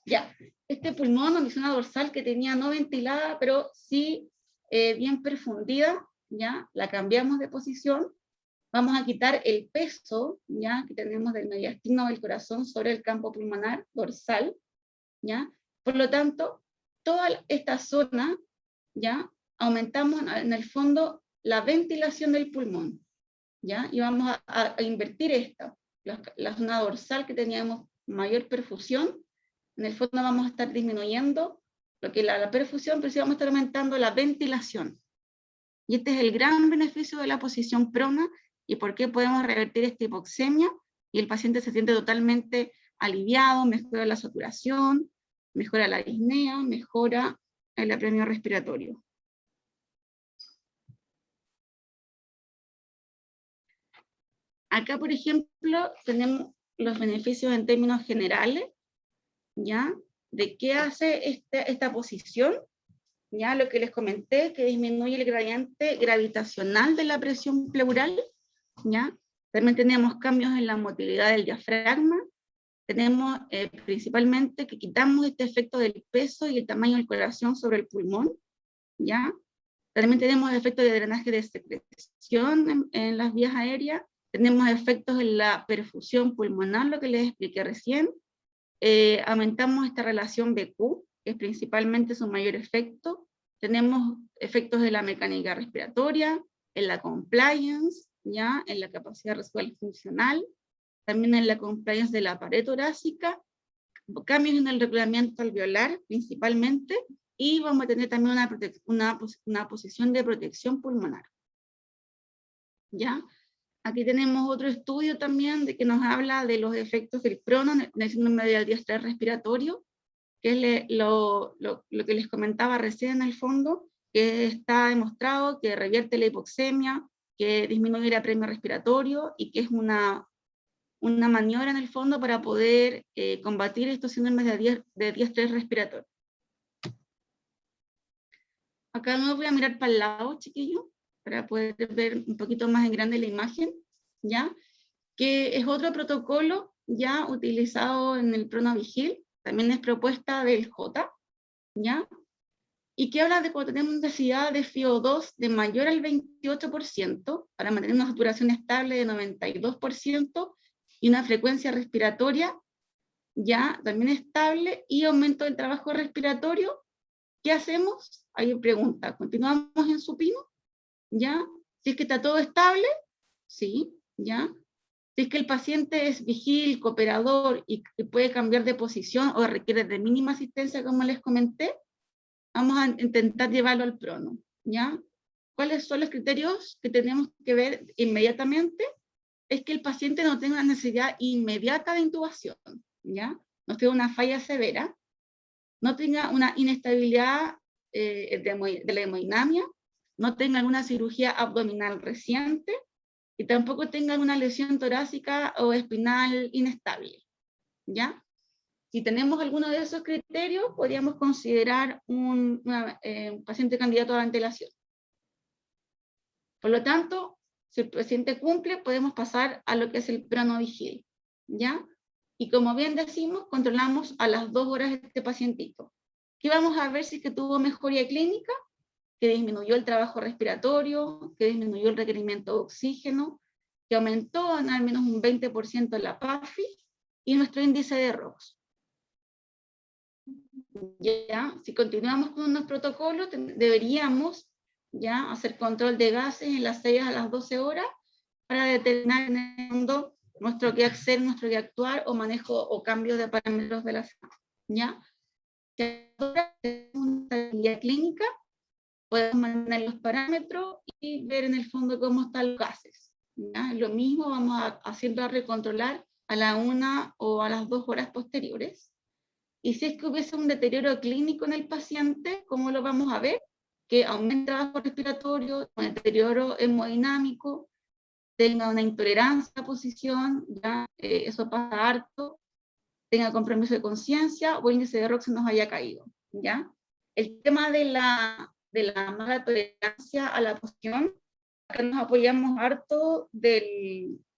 ya, este pulmón o mi zona dorsal que tenía no ventilada, pero sí bien perfundida, ya, la cambiamos de posición, vamos a quitar el peso, ya, que tenemos del mediastino del corazón sobre el campo pulmonar dorsal, ya, por lo tanto, toda esta zona, ya, aumentamos en el fondo la ventilación del pulmón, ¿ya? Y vamos a invertir esta, la zona dorsal que teníamos mayor perfusión, en el fondo vamos a estar disminuyendo lo que la perfusión, pero sí vamos a estar aumentando la ventilación. Y este es el gran beneficio de la posición prona y por qué podemos revertir esta hipoxemia y el paciente se siente totalmente aliviado, mejora la saturación, mejora la disnea, mejora el apremio respiratorio. Acá, por ejemplo, tenemos los beneficios en términos generales, ¿ya? ¿De qué hace esta posición? Ya lo que les comenté, que disminuye el gradiente gravitacional de la presión pleural, ¿ya? También tenemos cambios en la motilidad del diafragma, tenemos principalmente que quitamos este efecto del peso y el tamaño del corazón sobre el pulmón, ¿ya? También tenemos efectos de drenaje de secreción en las vías aéreas, tenemos efectos en la perfusión pulmonar, lo que les expliqué recién, aumentamos esta relación BQ, que es principalmente su mayor efecto, tenemos efectos de la mecánica respiratoria, en la compliance, ¿ya? En la capacidad residual funcional, también en la compliance de la pared torácica, cambios en el regulamiento alveolar principalmente, y vamos a tener también una posición de protección pulmonar. ¿Ya? Aquí tenemos otro estudio también de que nos habla de los efectos del prono en el síndrome de diestrés respiratorio, que es lo que les comentaba recién en el fondo, que está demostrado que revierte la hipoxemia, que disminuye el apremio respiratorio y que es una maniobra en el fondo para poder combatir estos síndromes de diestrés respiratorio. Acá no voy a mirar para el lado, chiquillos, para poder ver un poquito más en grande la imagen, ¿ya? Que es otro protocolo ya utilizado en el PronoVigil, también es propuesta del J, ¿ya? Y que habla de cuando tenemos densidad de FiO2 de mayor al 28%, para mantener una saturación estable de 92%, y una frecuencia respiratoria ya también estable, y aumento del trabajo respiratorio. ¿Qué hacemos? Hay pregunta, ¿continuamos en supino? ¿Ya? Si es que está todo estable, sí, ¿ya? Si es que el paciente es vigil, cooperador y puede cambiar de posición o requiere de mínima asistencia, como les comenté, vamos a intentar llevarlo al prono, ¿ya? ¿Cuáles son los criterios que tenemos que ver inmediatamente? Es que el paciente no tenga una necesidad inmediata de intubación, ¿ya? No tenga una falla severa, no tenga una inestabilidad de la hemodinamia, no tenga alguna cirugía abdominal reciente, y tampoco tenga una lesión torácica o espinal inestable, ¿ya? Si tenemos alguno de esos criterios, podríamos considerar un paciente candidato a ventilación. Por lo tanto, si el paciente cumple, podemos pasar a lo que es el PronoVigil, ¿ya? Y como bien decimos, controlamos a las 2 horas este pacientito. ¿Qué vamos a ver si es que tuvo mejoría clínica? Que disminuyó el trabajo respiratorio, que disminuyó el requerimiento de oxígeno, que aumentó en al menos un 20% la PAFI y nuestro índice de ROX. Ya, si continuamos con unos protocolos, deberíamos ya hacer control de gases en las 6 a las 12 horas para determinar en el mundo nuestro qué hacer, nuestro qué actuar o manejo o cambio de parámetros de la semana. ¿Ya? Si ahora tenemos una estabilidad clínica, podemos mantener los parámetros y ver en el fondo cómo están los gases. ¿Ya? Lo mismo vamos a siempre recontrolar a la 1 o a las 2 horas posteriores. Y si es que hubiese un deterioro clínico en el paciente, ¿cómo lo vamos a ver? Que aumenta el trabajo respiratorio, un deterioro hemodinámico, tenga una intolerancia a la posición, ¿ya? Eso pasa harto, tenga compromiso de conciencia o índice de ROX se nos haya caído, ¿ya? El tema de la mala tolerancia a la posición, acá nos apoyamos harto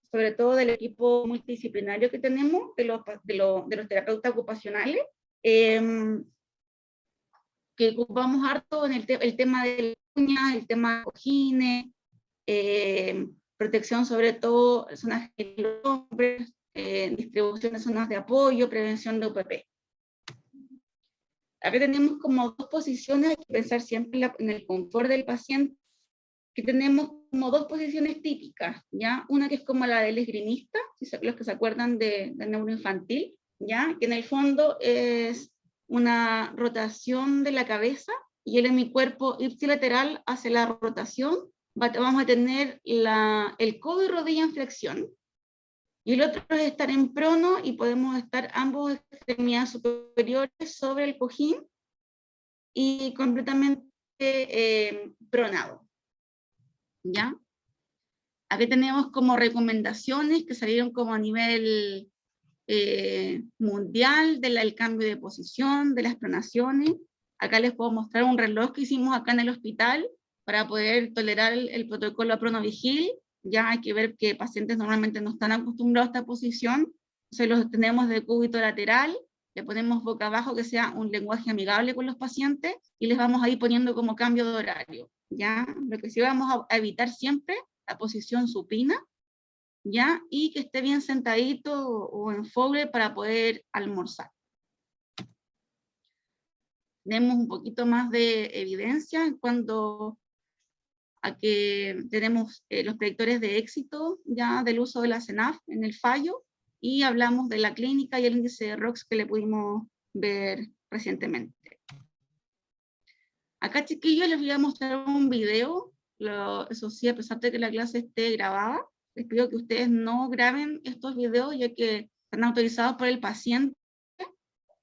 sobre todo del equipo multidisciplinario que tenemos, de los terapeutas ocupacionales, que ocupamos harto en el tema de uñas, el tema de cojines, protección sobre todo en zonas de los hombres, distribución de zonas de apoyo, prevención de UPP. Acá tenemos como 2 posiciones, hay que pensar siempre en el confort del paciente, que tenemos como 2 posiciones típicas, ¿ya? Una que es como la del esgrimista, los que se acuerdan del neuroinfantil, ¿ya? Que en el fondo es una rotación de la cabeza, y el hemicuerpo ipsilateral hace la rotación, vamos a tener el codo y rodilla en flexión, y el otro es estar en prono, y podemos estar ambos extremidades superiores sobre el cojín, y completamente pronado. ¿Ya? Aquí tenemos como recomendaciones que salieron como a nivel mundial del cambio de posición, de las pronaciones. Acá les puedo mostrar un reloj que hicimos acá en el hospital para poder tolerar el protocolo a PronoVigil. Ya hay que ver que pacientes normalmente no están acostumbrados a esta posición, entonces los tenemos de cúbito lateral, le ponemos boca abajo, que sea un lenguaje amigable con los pacientes, y les vamos a ir poniendo como cambio de horario. ¿Ya? Lo que sí vamos a evitar siempre, la posición supina, ¿ya? Y que esté bien sentadito o en forward para poder almorzar. tenemos un poquito más de evidencia en cuanto a que tenemos los predictores de éxito ya del uso de la CENAF en el fallo, y hablamos de la clínica y el índice de ROX que le pudimos ver recientemente. Acá, chiquillos, les voy a mostrar un video. Eso sí, a pesar de que la clase esté grabada, les pido que ustedes no graben estos videos, ya que están autorizados por el paciente,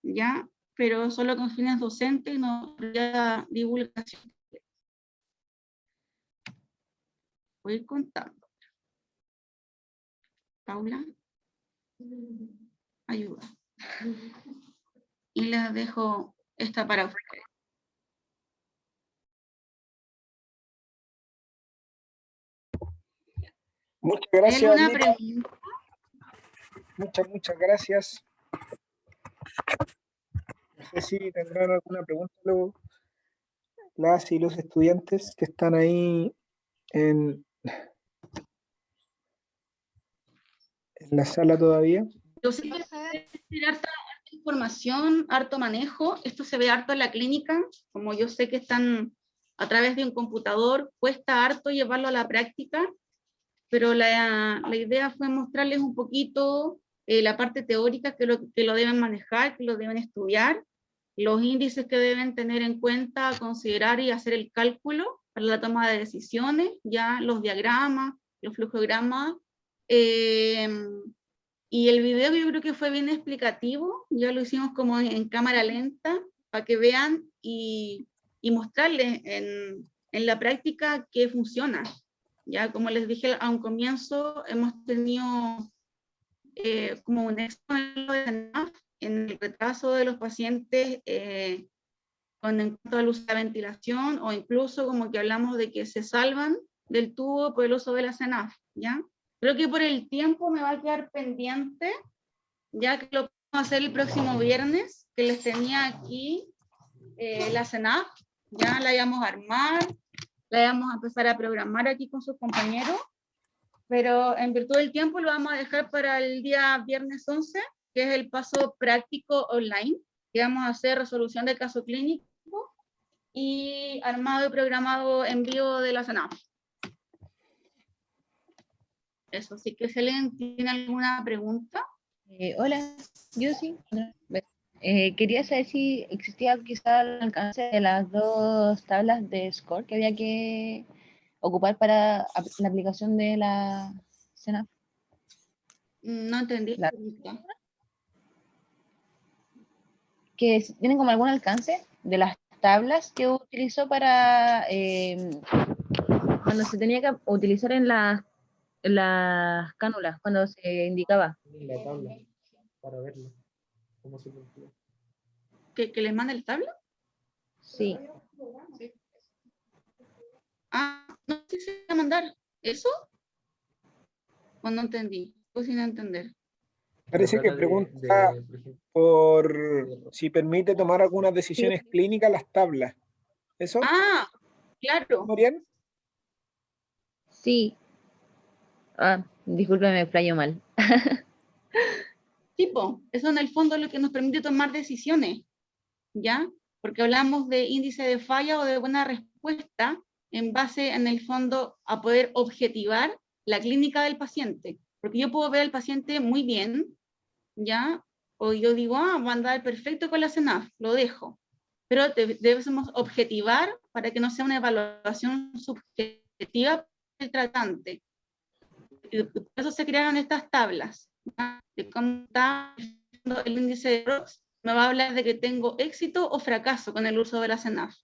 ¿ya? Pero solo con fines docentes y no para divulgación. Voy a ir contando. Paula, ayuda. Y les dejo esta para ustedes. Muchas ¿Hay gracias, alguna Anita. pregunta? Muchas gracias. No sé si tendrán alguna pregunta luego las y los estudiantes que están ahí en la sala todavía. Yo sé que hay harta información, harto manejo. Esto se ve harto en la clínica. Como yo sé que están a través de un computador, cuesta harto llevarlo a la práctica, pero la idea fue mostrarles un poquito la parte teórica que lo deben manejar, que lo deben estudiar, los índices que deben tener en cuenta, considerar y hacer el cálculo para la toma de decisiones, ya los diagramas, los flujogramas. Y el video yo creo que fue bien explicativo, ya lo hicimos como en cámara lenta, para que vean y mostrarles en la práctica que funciona. Ya como les dije a un comienzo, hemos tenido como un éxito en el retraso de los pacientes en cuanto al uso de la ventilación, o incluso como que hablamos de que se salvan del tubo por el uso de la CENAF, ¿ya? Creo que por el tiempo me va a quedar pendiente, ya que lo vamos a hacer el próximo viernes, que les tenía aquí la CENAF, ya la íbamos a armar, la íbamos a empezar a programar aquí con sus compañeros, pero en virtud del tiempo lo vamos a dejar para el día viernes 11, que es el paso práctico online, que vamos a hacer resolución de caso clínico y armado y programado envío de la CENAF. Eso, sí que Helen, ¿tiene alguna pregunta? Hola, yo sí. Quería saber si existía quizá el alcance de las dos tablas de score que había que ocupar para la aplicación de la CENAF. No entendí. La- Que tienen como algún alcance de las tablas que utilizó para cuando se tenía que utilizar en las cánulas, cuando se indicaba. En la tabla para verlo, cómo se calcula. ¿Que les mande el tabla? Sí. Ah, no sé si se va a mandar. ¿Eso? O no entendí. Pues sin entender. Parece que Trata pregunta por ejemplo, por si permite tomar algunas decisiones clínicas las tablas. ¿Eso? Ah, claro. ¿Morian? Sí. Disculpe, me explayo mal. Tipo, eso en el fondo es lo que nos permite tomar decisiones, ¿ya? Porque hablamos de índice de falla o de buena respuesta en base, en el fondo, a poder objetivar la clínica del paciente. Porque yo puedo ver al paciente muy bien, ¿ya? O yo digo, va a andar perfecto con la CENAF, lo dejo. Pero debemos objetivar para que no sea una evaluación subjetiva del tratante. Y por eso se crearon estas tablas, ¿ya? De cómo está el índice de ROX, me va a hablar de que tengo éxito o fracaso con el uso de la CENAF,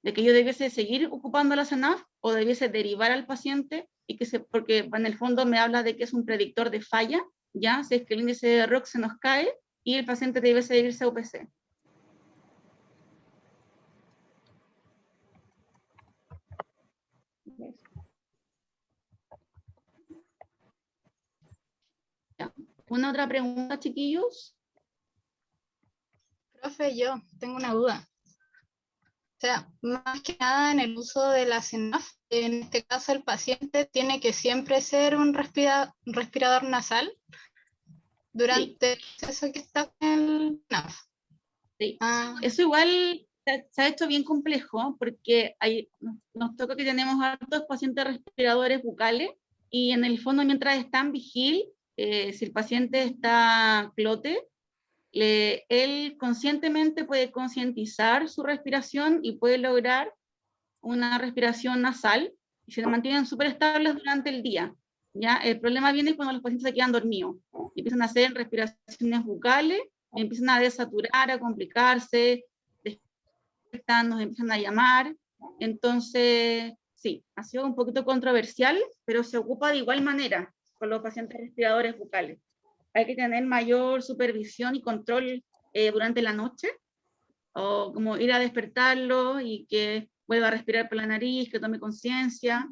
de que yo debiese seguir ocupando la CENAF o debiese derivar al paciente, y porque en el fondo me habla de que es un predictor de falla, ya, si es que el índice de ROX se nos cae y el paciente debiese irse a UPC. Ya. ¿Una otra pregunta, chiquillos? Profe, yo tengo una duda. O sea, más que nada en el uso de la CENAF, en este caso el paciente tiene que siempre ser un respirador nasal durante el proceso que está en el CENAF. Sí. Ah, Eso igual se ha hecho bien complejo porque nos toca que tenemos hartos pacientes respiradores bucales y en el fondo mientras está en vigil, si el paciente está clote, él conscientemente puede concientizar su respiración y puede lograr una respiración nasal y se mantienen súper estables durante el día. ¿Ya? El problema viene cuando los pacientes se quedan dormidos y empiezan a hacer respiraciones bucales, empiezan a desaturar, a complicarse, nos empiezan a llamar. Entonces, sí, ha sido un poquito controversial, pero se ocupa de igual manera con los pacientes respiradores bucales. Hay que tener mayor supervisión y control durante la noche, o como ir a despertarlo y que vuelva a respirar por la nariz, que tome conciencia.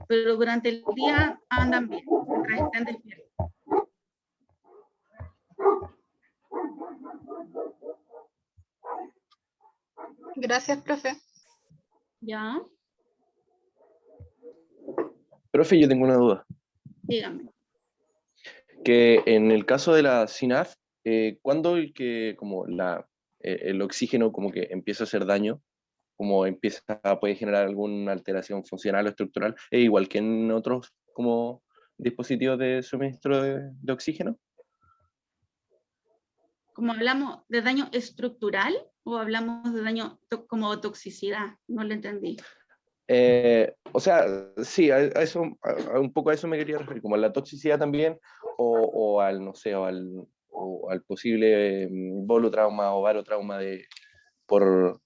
Pero durante el día andan bien, mientras estén despiertos. Gracias, profe. ¿Ya? Profe, yo tengo una duda. Dígame. Que en el caso de la SINAF, ¿cuándo como el oxígeno como que empieza a hacer daño? Como puede generar alguna alteración funcional o estructural, es igual que en otros como dispositivos de suministro de oxígeno. ¿Como hablamos de daño estructural o hablamos de daño como toxicidad? No lo entendí. O sea, sí, un poco a eso me quería referir, como a la toxicidad también, o al, no sé, o al posible volutrauma o barotrauma por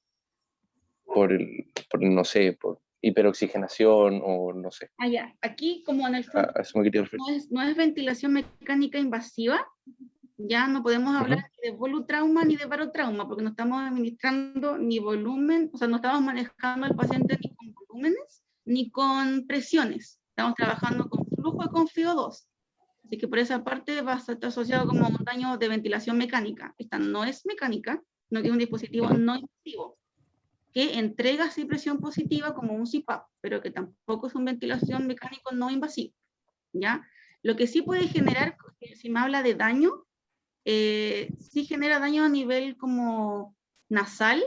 no sé, por hiperoxigenación o no sé. Ya. Aquí, como en el fondo, A eso me quería referir. no es ventilación mecánica invasiva, ya no podemos hablar ni de volutrauma ni de barotrauma, porque no estamos administrando ni volumen, o sea, no estamos manejando al paciente ni con volúmenes ni con presiones. Estamos trabajando con flujo y con FIO2. Así que por esa parte va a estar asociado como un daño de ventilación mecánica. Esta no es mecánica, sino que es un dispositivo no invasivo, que entrega sí presión positiva como un CPAP, pero que tampoco es una ventilación mecánico no invasivo, ¿ya? Lo que sí puede generar, si me habla de daño, sí genera daño a nivel como nasal,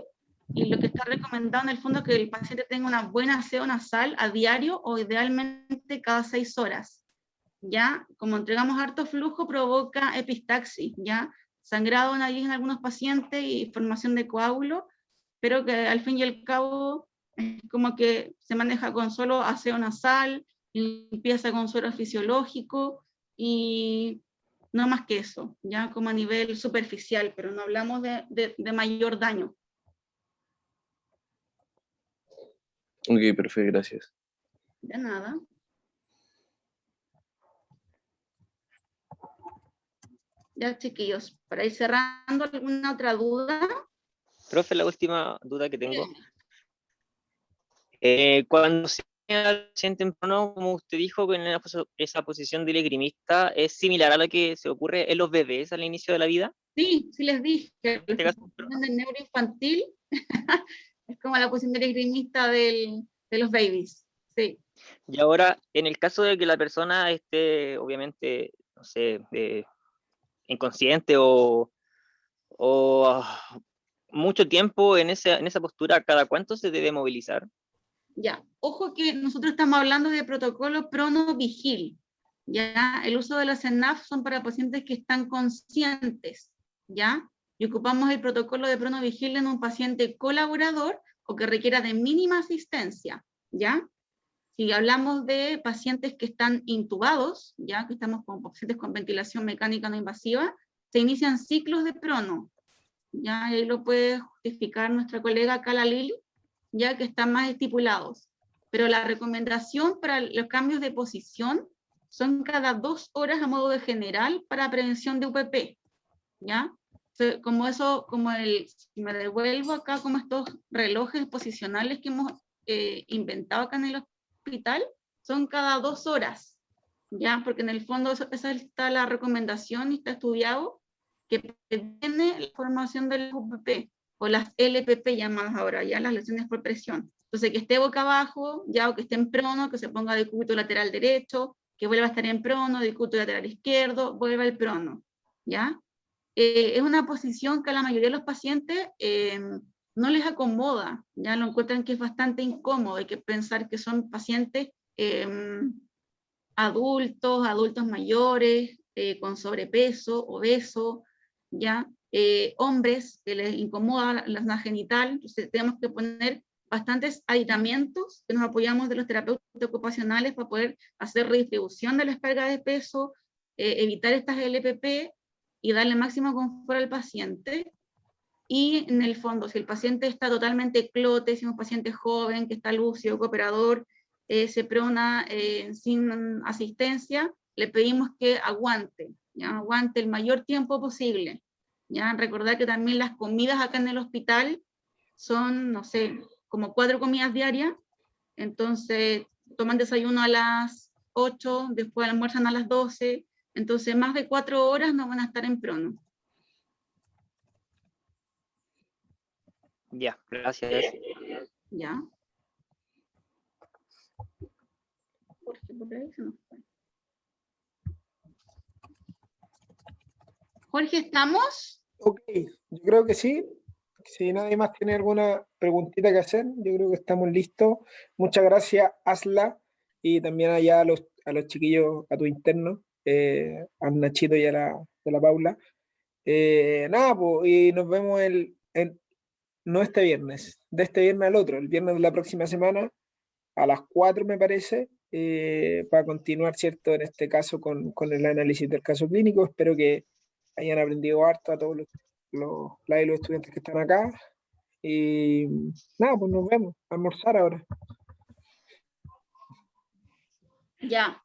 y lo que está recomendado en el fondo es que el paciente tenga una buena aseo nasal a diario o idealmente cada 6 horas, ¿ya? Como entregamos harto flujo, provoca epistaxis, ¿ya? Sangrado en nariz en algunos pacientes y formación de coágulo, pero que al fin y al cabo es como que se maneja con solo aseo nasal, limpieza con suero fisiológico y no más que eso, ya como a nivel superficial, pero no hablamos de mayor daño. Ok, perfecto, gracias. De nada. Ya, chiquillos, para ir cerrando, ¿alguna otra duda? Profe, la última duda que tengo. Cuando se paciente temprano, como usted dijo, en esa posición de legrimista, ¿es similar a lo que se ocurre en los bebés al inicio de la vida? Sí, sí les dije, que este la caso, posición del neuroinfantil es como la posición de grimista de los babies. Sí. Y ahora, en el caso de que la persona esté, obviamente, no sé, inconsciente o mucho tiempo en esa postura, ¿cada cuánto se debe movilizar? Ya, ojo que nosotros estamos hablando de protocolo prono-vigil. Ya, el uso de la CENAF son para pacientes que están conscientes, ¿ya? Y ocupamos el protocolo de prono-vigil en un paciente colaborador o que requiera de mínima asistencia, ¿ya? Si hablamos de pacientes que están intubados, ya que estamos con pacientes con ventilación mecánica no invasiva, se inician ciclos de prono, ya, y ahí lo puede justificar nuestra colega Cala Lili, ya que están más estipulados. Pero la recomendación para los cambios de posición son cada 2 horas a modo de general para prevención de UPP, ¿ya? Como eso, si me devuelvo acá, como estos relojes posicionales que hemos inventado acá en el hospital, son cada 2 horas, ¿ya? Porque en el fondo esa está la recomendación y está estudiado que previene la formación del UPP, o las LPP llamadas ahora, ya las lesiones por presión. Entonces, que esté boca abajo, ya, o que esté en prono, que se ponga de cúbito lateral derecho, que vuelva a estar en prono, de cúbito lateral izquierdo, vuelva al prono, ¿ya? es una posición que a la mayoría de los pacientes no les acomoda, ya lo encuentran que es bastante incómodo, hay que pensar que son pacientes adultos mayores, con sobrepeso, obeso, ya, hombres que les incomoda la genital, entonces tenemos que poner bastantes aditamentos que nos apoyamos de los terapeutas ocupacionales para poder hacer redistribución de la descarga de peso, evitar estas LPP y darle máximo confort al paciente. Y en el fondo, si el paciente está totalmente clote, si es un paciente joven que está lúcido, cooperador, se prona sin asistencia, le pedimos que aguante, ¿ya? Aguante el mayor tiempo posible. ¿Ya? Recordar que también las comidas acá en el hospital son, no sé, como 4 comidas diarias, entonces toman desayuno a las 8, después almuerzan a las 12, entonces más de 4 horas no van a estar en prono. Ya, gracias. ¿Ya? Jorge, por ahí se nos fue. Jorge, ¿estamos? Ok, yo creo que sí. Si nadie más tiene alguna preguntita que hacer, yo creo que estamos listos. Muchas gracias, Asla, y también allá a los chiquillos, a tu interno, al Nachito y a la Paula. Nada, pues, y nos vemos no este viernes, de este viernes al otro, el viernes de la próxima semana, a las 4 me parece, para continuar, ¿cierto? En este caso con el análisis del caso clínico. Espero que hayan aprendido harto a todos las y los estudiantes que están acá. Y nada, pues nos vemos, a almorzar ahora. Ya.